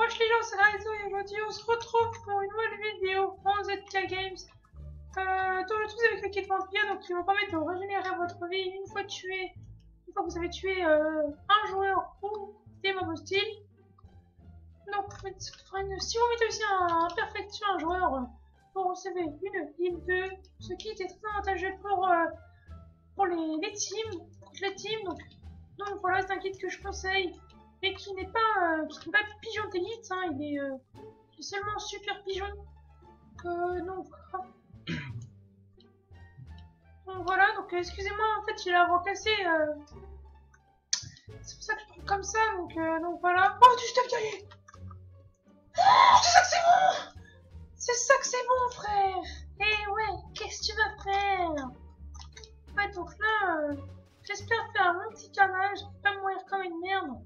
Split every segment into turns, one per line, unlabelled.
Wesh les gens, c'est Raizo et aujourd'hui on se retrouve pour une nouvelle vidéo en ZK Games. Dans le truc avec le kit vampire, donc qui va permettre de régénérer votre vie une fois que vous avez tué un joueur ou des mobs hostiles. Donc si vous mettez aussi un perfect sur un joueur, vous recevez une heal 2, ce qui était très avantageux pour les teams. Donc voilà, c'est un kit que je conseille. Et qui n'est pas pigeon d'élite, hein, il est seulement super pigeon. Donc voilà, donc excusez-moi, en fait j'ai la voix cassée, c'est pour ça que je trouve comme ça, donc voilà. Oh, tu te derrière. Oh, c'est ça que c'est bon. C'est ça que c'est bon, frère. Eh ouais, qu'est-ce que tu vas faire? Ouais, donc là, j'espère faire un petit carnage, pas mourir comme une merde.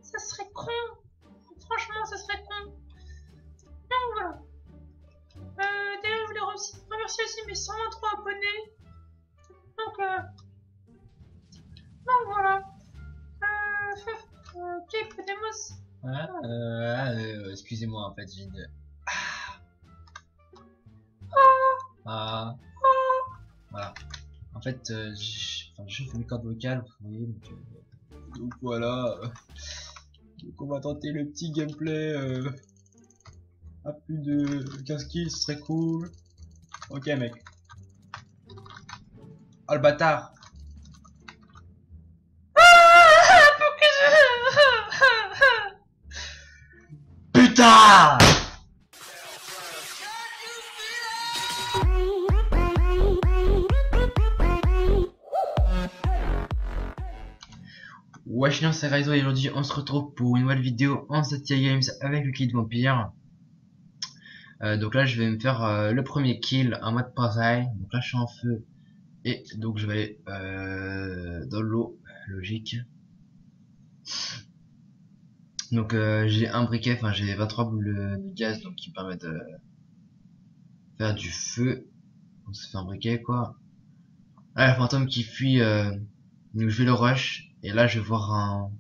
Ça serait con. Franchement, ça serait con. Donc voilà. D'ailleurs, je voulais remercier aussi mes 123 abonnés. Donc voilà. Ok, Podemos.
Excusez-moi, en fait, j'ai une... Voilà. En fait, je fais mes cordes vocales, vous voyez, donc voilà. Donc on va tenter le petit gameplay à plus de 15 kills, ce serait cool. Ok mec. Oh le bâtard. Putain. Wesh, c'est Raizo et aujourd'hui on se retrouve pour une nouvelle vidéo en ZK Games avec le kit vampire. Donc là je vais me faire le premier kill en mode pareil. Donc là je suis en feu et donc je vais aller dans l'eau, logique. Donc j'ai un briquet, enfin j'ai 23 boules de gaz donc qui me permettent de faire du feu. Donc ça fait un briquet quoi. Là le fantôme qui fuit, donc je vais le rush et là je vais voir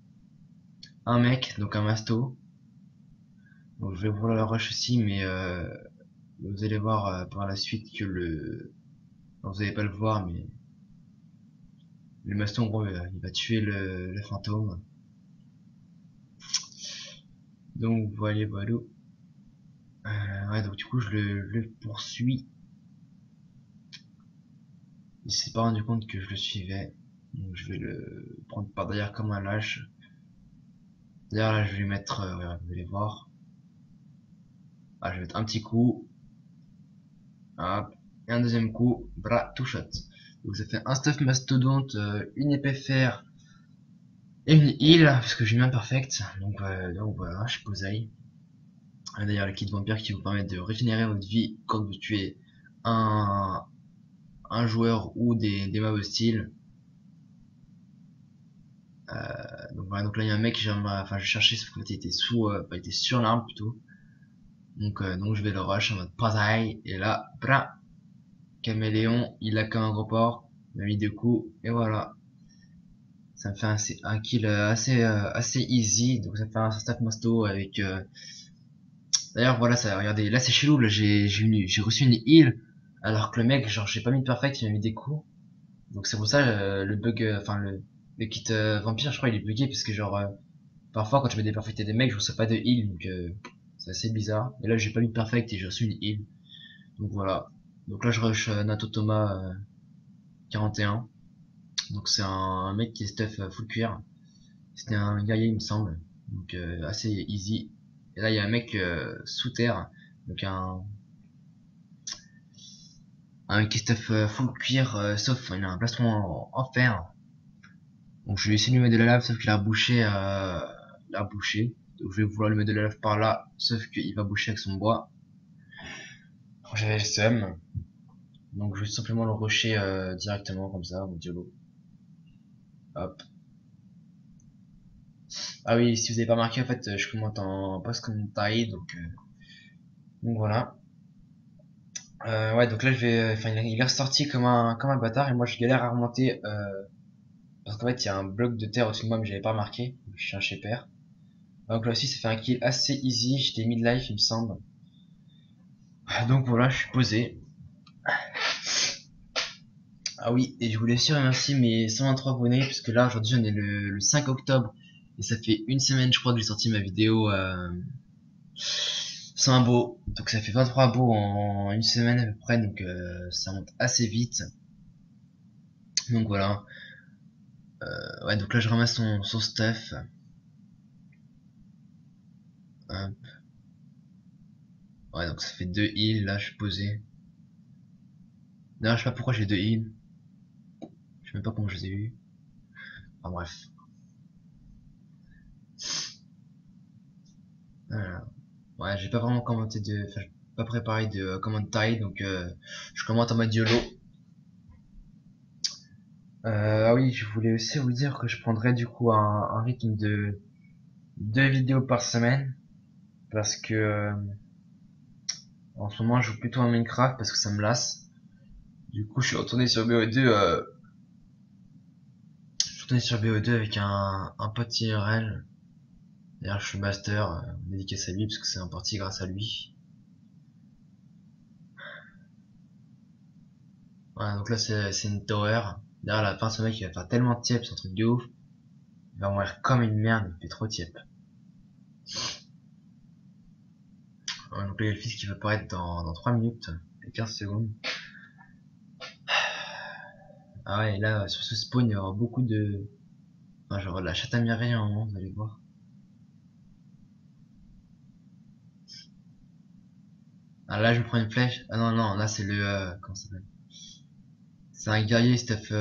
un mec, donc un masto. Donc je vais voir le rush aussi, mais vous allez voir par la suite que vous allez pas le voir, mais le masto en gros il va tuer le fantôme. Donc voilà. Ouais, donc du coup je le poursuis. Il s'est pas rendu compte que je le suivais, donc je vais le prendre par derrière comme un lâche. D'ailleurs là je vais lui mettre, vous allez voir. Ah, je vais mettre un petit coup. Hop. Et un deuxième coup. Bra, tout shot. Donc ça fait un stuff mastodonte, une épée fer et une heal, parce que j'ai mis un perfect. Donc voilà, je posaille. D'ailleurs le kit vampire qui vous permet de régénérer votre vie quand vous tuez un joueur ou des mobs hostiles. Donc voilà, donc là il y a un mec, je cherchais, sauf qu'il était il était sur l'arme plutôt. Donc je vais le rush en mode pareil, et là, bra, caméléon, il a qu'un gros port, il m'a mis 2 coups, et voilà. Ça me fait un kill assez easy, donc ça me fait un stack masto avec... D'ailleurs voilà, ça, regardez, là c'est chelou, là j'ai reçu une heal, alors que le mec, genre j'ai pas mis de perfect, il m'a mis des coups. Donc c'est pour ça le bug, le kit vampire, je crois il est bugué, parce que genre, parfois quand je mets des perfects et des mecs, je reçois pas de heal, donc c'est assez bizarre. Et là j'ai pas mis de perfect et j'ai reçu une heal. Donc voilà. Donc là je rush Nato Thomas 41. Donc c'est un mec qui est stuff full cuir. C'était un guerrier il me semble. Donc assez easy. Et là il y a un mec sous terre. Donc un mec qui est stuff full cuir, sauf il a un plastron en fer. Donc je vais essayer de lui mettre de la lave, sauf qu'il a bouché. Donc je vais vouloir lui mettre de la lave par là, sauf qu'il va boucher avec son bois. J'avais le seum. Donc je vais simplement le rusher directement comme ça, mon diolo. Hop. Ah oui, si vous avez pas marqué, en fait, je commente en post-commentary, donc voilà. Ouais, donc là je vais, il est ressorti comme un bâtard et moi je galère à remonter parce qu'en fait il y a un bloc de terre au-dessus de moi mais j'avais pas marqué. Je suis un chez père. Donc là aussi, ça fait un kill assez easy. J'étais mid-life, il me semble. Donc voilà, je suis posé. Ah oui, et je voulais aussi remercier mes 123 abonnés, puisque là, aujourd'hui, on est le 5 octobre. Et ça fait une semaine, je crois, que j'ai sorti ma vidéo 100 abos. Donc ça fait 23 abos en une semaine à peu près, donc ça monte assez vite. Donc voilà. Ouais, donc là, je ramasse son stuff. Ouais, donc ça fait 2 heals, là, je suis posé. D'ailleurs, je sais pas pourquoi j'ai 2 heals. Je sais même pas comment je les ai eu. Enfin bref. Voilà. Ouais, j'ai pas vraiment commenté de... Enfin, j'ai pas préparé de commande taille, donc je commente en mode YOLO. Ah oui, je voulais aussi vous dire que je prendrais du coup un rythme de 2 vidéos par semaine. Parce que en ce moment, je joue plutôt à Minecraft parce que ça me lasse. Du coup, je suis retourné sur BO2. Je suis retourné sur BO2 avec un pote IRL. D'ailleurs, je suis master, dédicace à lui parce que c'est en partie grâce à lui. Voilà, donc là, c'est une tower. Derrière, à la fin, ce mec, il va faire tellement tiep, c'est un truc de ouf. Il va mourir comme une merde, il fait trop tiep. Ouais, donc là, il y a le fils qui va apparaître dans 3 minutes et 15 secondes. Ah ouais, et là, sur ce spawn, il y aura beaucoup de... Enfin, genre de la chatte à mireille à un moment, vous allez voir. Ah là, je me prends une flèche. Ah non, non, là, c'est le... comment ça s'appelle? C'est un guerrier, Steph...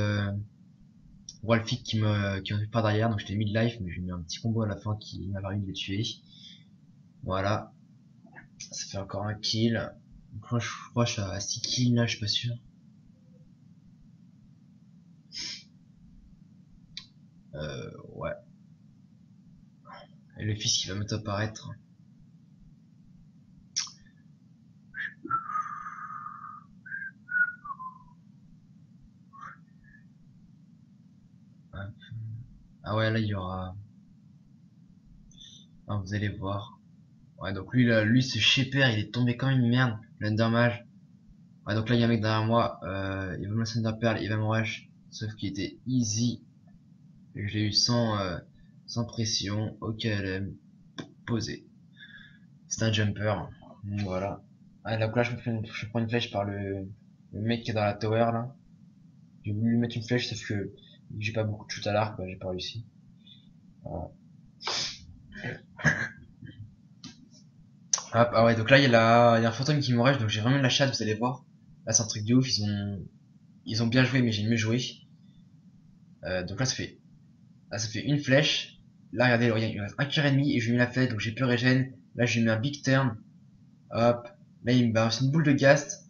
Walfic qui me fait par derrière, donc j'étais mid-life, mais j'ai mis un petit combo à la fin qui m'a permis de le tuer. Voilà. Ça fait encore un kill. Donc moi, je crois que je suis à 6 kills là, je suis pas sûr. Ouais. Et le fils qui va bientôt apparaître. Ouais. Ah ouais, là il y aura... Ah, vous allez voir. Ouais, donc lui, là, lui ce shaper, il est tombé comme une merde. L'Undermage. Ouais, donc là il y a un mec derrière moi. Il va me lancer une perle, il va me rush. Sauf qu'il était easy. Et je l'ai eu sans pression. Au KLM. Posé. C'est un jumper. Donc voilà. Ah, donc là je prends une flèche par le mec qui est dans la tower là. J'ai voulu lui mettre une flèche sauf que j'ai pas beaucoup de shoot à l'arc, bah, j'ai pas réussi. Voilà. Hop, ah ouais, donc là il y a un fantôme qui me rush, donc j'ai vraiment de la chatte, vous allez voir. Là c'est un truc de ouf, ils ont bien joué mais j'ai mieux joué. Donc là ça fait une flèche. Là regardez, il reste un cœur ennemi et je lui mets la flèche donc j'ai plus régène. Là je lui mets un big turn. Hop, là il me balance une boule de ghast.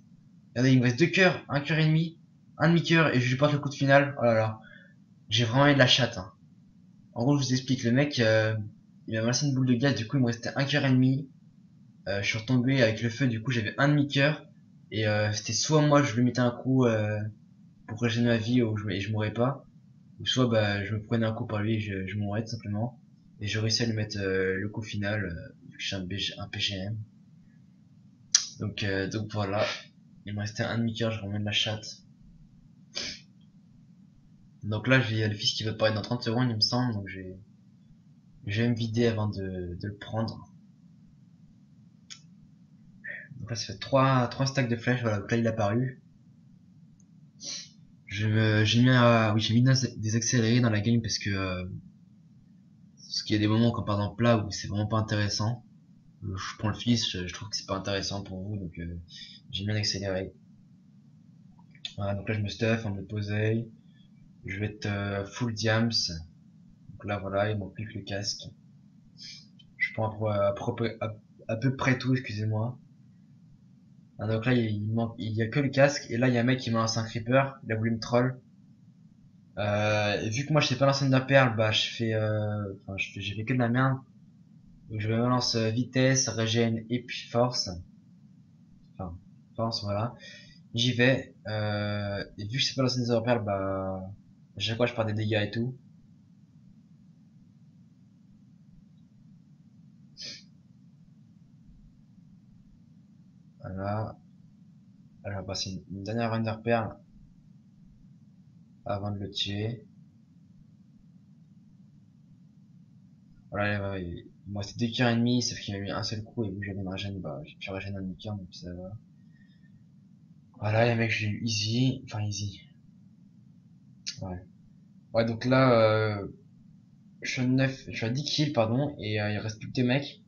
Regardez, il me reste deux cœurs, un cœur ennemi, un demi-cœur et je lui porte le coup de finale. Oh là là, j'ai vraiment eu de la chatte. Hein. En gros, je vous explique, le mec, il m'a balancé une boule de gaz, du coup il me restait un cœur ennemi. Je suis retombé avec le feu, du coup j'avais un demi-cœur. Et c'était soit moi je lui mettais un coup pour régénérer ma vie et je mourrais pas, ou soit bah je me prenais un coup par lui et je mourrais tout simplement. Et j'ai réussi à lui mettre le coup final, vu que j'ai un PGM. Donc voilà, il me restait un demi-cœur, je remets de la chatte. Donc là j'ai le fils qui va apparaître dans 30 secondes il me semble, donc je vais me vider avant de le prendre. Donc là ça fait 3 stacks de flèches, voilà, donc là il est apparu. J'ai mis des accélérés dans la game parce que parce qu'il y a des moments comme par exemple là où c'est vraiment pas intéressant. Je prends le fils, je trouve que c'est pas intéressant pour vous, donc j'ai bien accéléré. Voilà, donc là je me stuff, on me posé. Je vais être full diams. Donc là voilà, il manque plus que le casque. Je prends à peu près tout, excusez-moi. Ah, donc là il y a que le casque et là il y a un mec qui m'a lancé un creeper, il a voulu me troll. Et vu que moi je sais pas lancer de perle, bah j'ai fait que de la merde. Donc je me balance vitesse, régène et puis force. Enfin, force, voilà. J'y vais. Et vu que je sais pas lancer des perles, bah à chaque fois je prends des dégâts et tout. Voilà. Là, je vais passer une dernière Ender Pearl avant de le tuer. Voilà, il me restait 2 cœurs et demi, sauf qu'il m'a mis un seul coup et vu que j'avais une régène, bah j'ai pu régénérer un demi-cœur, donc ça va. Voilà, les mecs, j'ai eu easy, enfin easy. Ouais. Ouais, donc là, je suis à 9, je suis à 10 kills, pardon, et il reste plus que 2 mecs.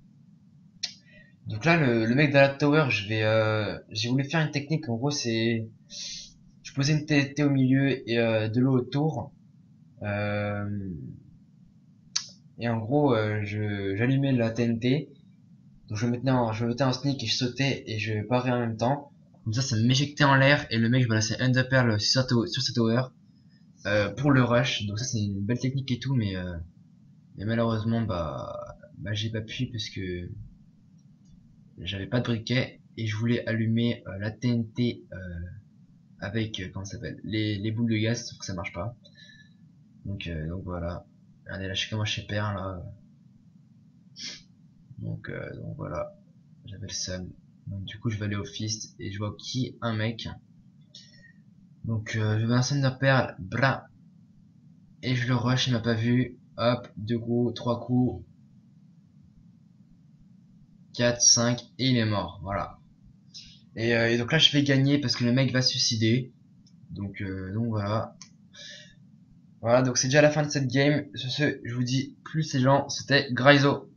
Donc là, le mec de la tower, j'ai voulu faire une technique, en gros, c'est, je posais une TNT au milieu et de l'eau autour. Euh, et en gros, j'allumais la TNT. Donc je me mettais en sneak et je sautais et je parais en même temps. Comme ça m'éjectait en l'air et le mec je balançais Ender Pearl sur sa tower pour le rush. Donc ça c'est une belle technique et tout, mais malheureusement bah j'ai pas pu parce que j'avais pas de briquet et je voulais allumer la TNT avec comment ça s'appelle les boules de gaz, sauf que ça marche pas. Donc voilà. Regardez là, je sais comment je perds là. Donc voilà, j'avais le seum. Donc du coup je vais aller au fist et je vois qui un mec. Donc je vais lancer une perle, bra, et je le rush, il m'a pas vu. Hop, 2 coups, 3 coups, 4, 5, et il est mort, voilà. Et donc là je vais gagner parce que le mec va se suicider. Donc voilà. Voilà, donc c'est déjà la fin de cette game. Sur ce, je vous dis plus ces gens, c'était Graizo.